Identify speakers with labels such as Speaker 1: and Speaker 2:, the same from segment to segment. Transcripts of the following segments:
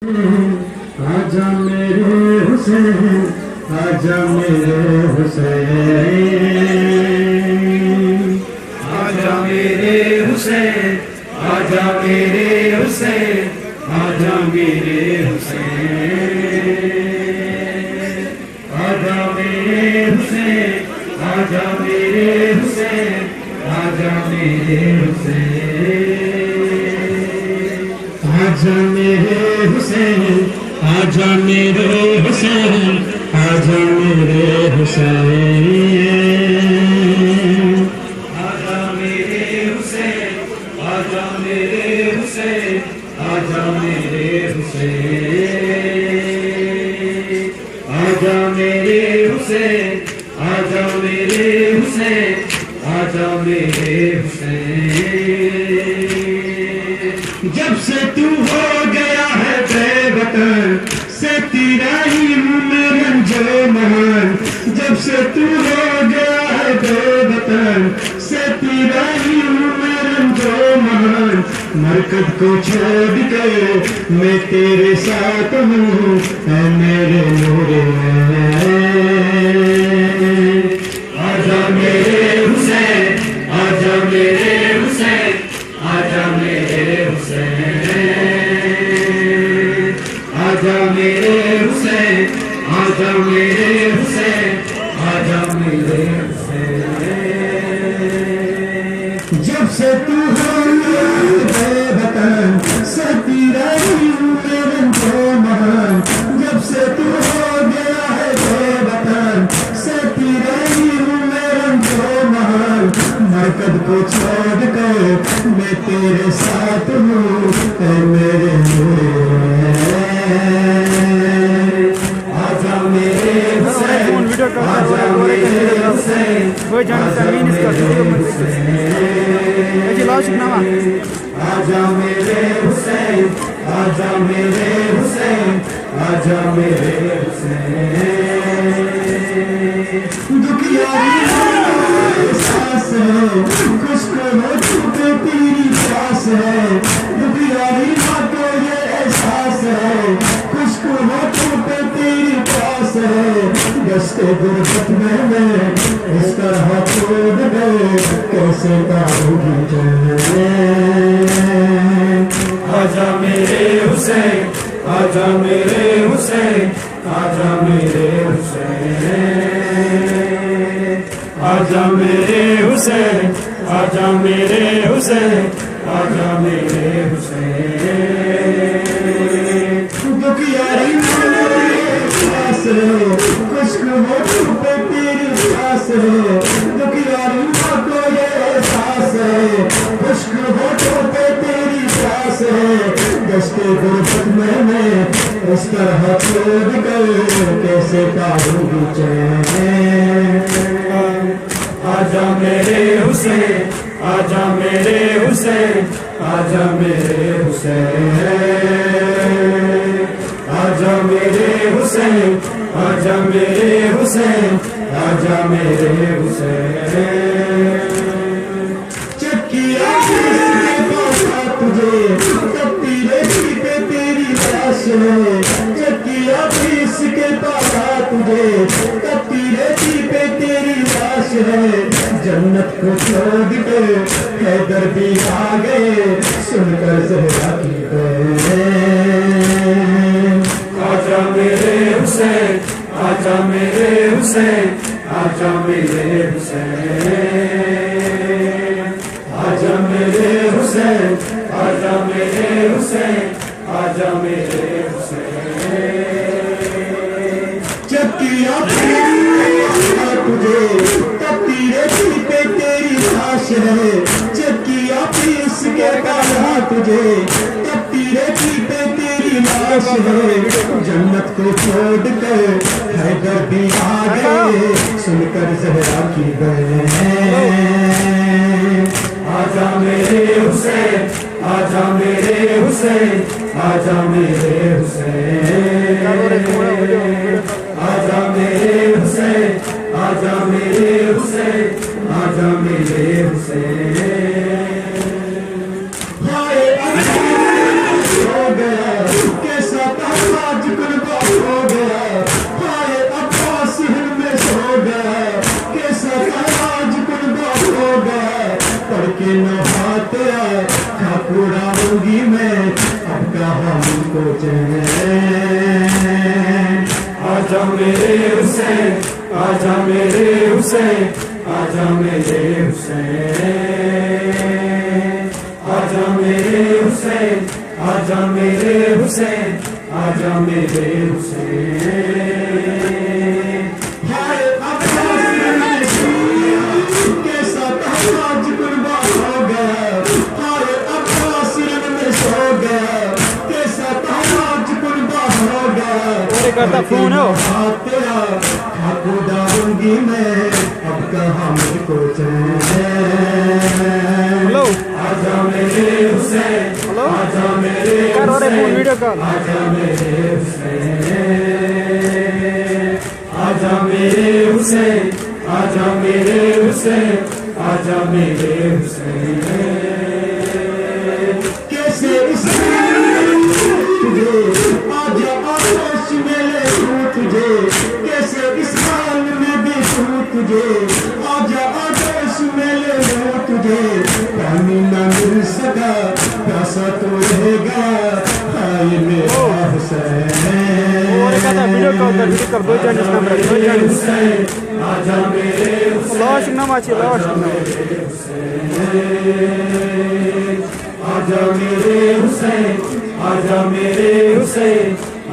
Speaker 1: आजा मेरे हुसैन, आजा मेरे हुसैन, आजा मेरे हुसैन, आजा मेरे हुसैन, आजा मेरे हुसैन, आजा मेरे हुसैन, आजा मेरे हुसैन, आजा मेरे हुसैन, आजा मेरे हुसैन, आजा मेरे हुसैन, आजा मेरे हुसैन, आजा मेरे हुसैन, आजा मेरे हुसैन, आजा मेरे हुसैन, आजा मेरे हुसैन, आजा मेरे हुसैन, आजा मेरे हुसैन। जब से तू हो गया है बेवतन, से तेरा ही में रंजो महान, जब से तू हो गया है बेवतन, से तेरा ही में रंजो महान, मरकत को छोड़ के मैं तेरे साथ हूँ, ऐ मेरे नूरे आजा मेरे हुसैन, आजा मेरे हुसैन, आजा मेरे हुसैन, आजा मेरे हुसैन, आजा मेरे हुसैन, आजा मेरे हुसैन। जब से तू हो बेवतन, से तेरा ही मेरे जो महान, जब से तू हो गया है बेवतन, से तेरा ही मेरे जो महान, मरकत को छोड़ कर मैं तेरे साथ हूँ, ऐ मेरे नूरे आजा मेरे हुसैन, आजा मेरे हुसैन, आजा मेरे हुसैन, आजा मेरे हुसैन, आजा मेरे हुसैन, आजा मेरे हुसैन। दुखियारी एहसास है, खुश्क हो चुके तेरी प्यास है, दुखियारी माँ को ये एहसास है, खुश्क हो चुके तेरी प्यास है, दस्ते गुरबत में मैं इस तरह छोड़ गए, कैसे काबूगी चले। आजा मेरे हुसैन, आजा मेरे हुसैन, आजा मेरे हुसैन, आजा मेरे हुसैन, आजा मेरे हुसैन, आजा मेरे हुसैन। दुखियारी प्यास है, खुश्क हो चुके तेरी प्यास है, दुखियारी माँ को ये एहसास है, खुश्क हो चुके तेरी प्यास है, दस्ते गुरबत में मैं इस तरह छोड़ कर कैसे काबूगी चैन। आजा मेरे हुसैन, आजा मेरे हुसैन, आजा मेरे हुसैन, आजा मेरे हुसैन, आजा मेरे हुसैन, आजा मेरे हुसैन। चक्किया तुझे तपती रेती पे तेरी लाश है, चक्किया पीस के पासा तुझे तपती रेती पे तेरी लाश है, जन्नत को छोड़ के हैदर भी आ गए, सुनकर ज़हरा की बैन। आजा मेरे हुसैन, आजा मेरे हुसैन, आजा मेरे हुसैन, आजा मेरे हुसैन, आजा मेरे हुसैन, आजा मेरे हुसैन। चक्किया तुझे तपती रेती पे तेरी लाश है, चक्किया पीस के काढ़ा तुझे तपती रेती पे तेरी लाश है, जन्नत को छोड़ कर हैदर भी आ गए, सुनकर ज़हरा की बैन। आजा मेरे हुसैन, आजा मेरे हुसैन, आजा मेरे हुसैन, आजा मेरे हुसैन, आजा मेरे हुसैन, आजा मेरे हुसैन। हाय हो गया कैसा हमको चैन।
Speaker 2: आजा मेरे हुसैन, आजा मेरे हुसैन, आजा मेरे हुसैन, आजा मेरे हुसैन, आजा मेरे हुसैन, आजा मेरे हुसैन।
Speaker 1: हाय अब्बास कैसा ताज कुर्बान हो गया, हाय अब्बास में सो गया, कैसा ताज कुर्बान हो गया।
Speaker 2: करता फोन हो
Speaker 1: तेरा खाकू डालूंगी मैं, अब कहाँ मुझको चैन।
Speaker 2: हेलो
Speaker 1: आजा मेरे हुसैन,
Speaker 2: हेलो
Speaker 1: आजा मेरे
Speaker 2: कर रहे फोन वीडियो कॉल।
Speaker 1: आजा मेरे हुसैन, आजा मेरे हुसैन, आजा मेरे हुसैन, आजा मेरे हुसैन। कैसे तुझे आजा आकाश में ले तुझे, कैसे इस हाल में देखूं तुझे, आजा आकाश में ले तुझे। पानी ना मिल सका प्यासा तो रहेगा, हाय मेरा हुसैन।
Speaker 2: वीडियो कॉल कर दो चालीस नंबर दो चालीस
Speaker 1: आजा मेरे
Speaker 2: लॉस नाम अच्छी लॉस
Speaker 1: आजा मेरे हुसैन, आजा मेरे हुसैन,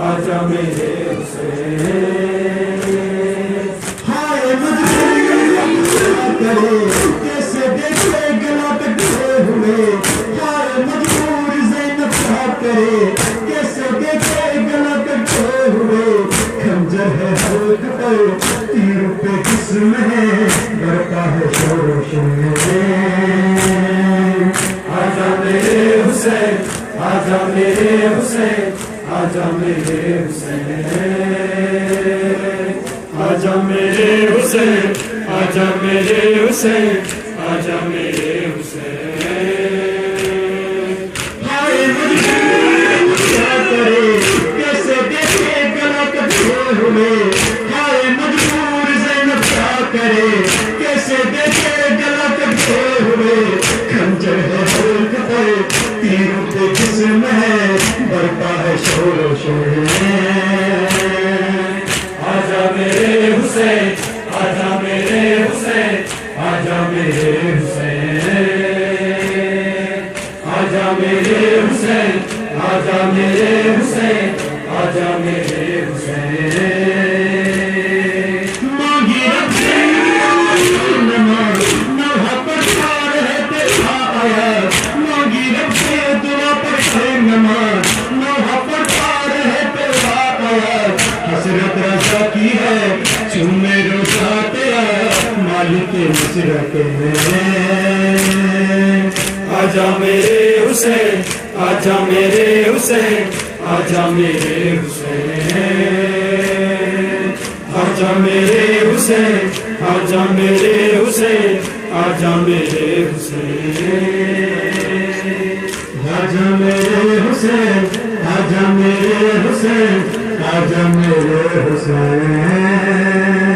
Speaker 1: आजा मेरे हुसैन। हाय मजबूर करे कैसे देखे गला टकरे हुए, हाय मजबूर ज़ैनब क्या करे कैसे देखे गला टकरे हुए। खंजर है हल्क पर तीर पे जिस्म है, बढ़ता है शोर शोर। आजा मेरे हुसैन, आजा मेरे हुसैन, आजा मेरे हुसैन, आजा मेरे हुसैन, आजा मेरे हुसैन, आजा मेरे हुसैन। हाय मजबूर क्या करे कैसे देखे गला कटे हुए, हाय मजबूर ज़ैनब क्या करे कैसे देखे गला कटे हुए। खंजर है हल्क पर तीर पे जिस्म है, बढ़ता है शोर शोर। आजा मेरे हुसैन, आजा मेरे हुसैन, आजा मेरे हुसैन, आजा मेरे हुसैन, आजा मेरे हुसैन, आजा मेरे हुसैन। मांगी रब्बे नमाज़ नहा पर पार है तेरा आया, मांगी रब्बे दुआ पर है नमाज़ नहा पर पार है तेरा आया। हसरत रज़ा की है चूमे रोज़ा तेरा, मालिक मसरत है। आजा मेरे हुसैन, आजा मेरे हुसैन, आजा मेरे हुसैन, आजा मेरे हुसैन, आजा मेरे हुसैन, आजा मेरे हुसैन। आजा मेरे हुसैन, आजा मेरे हुसैन, आजा मेरे हुसैन।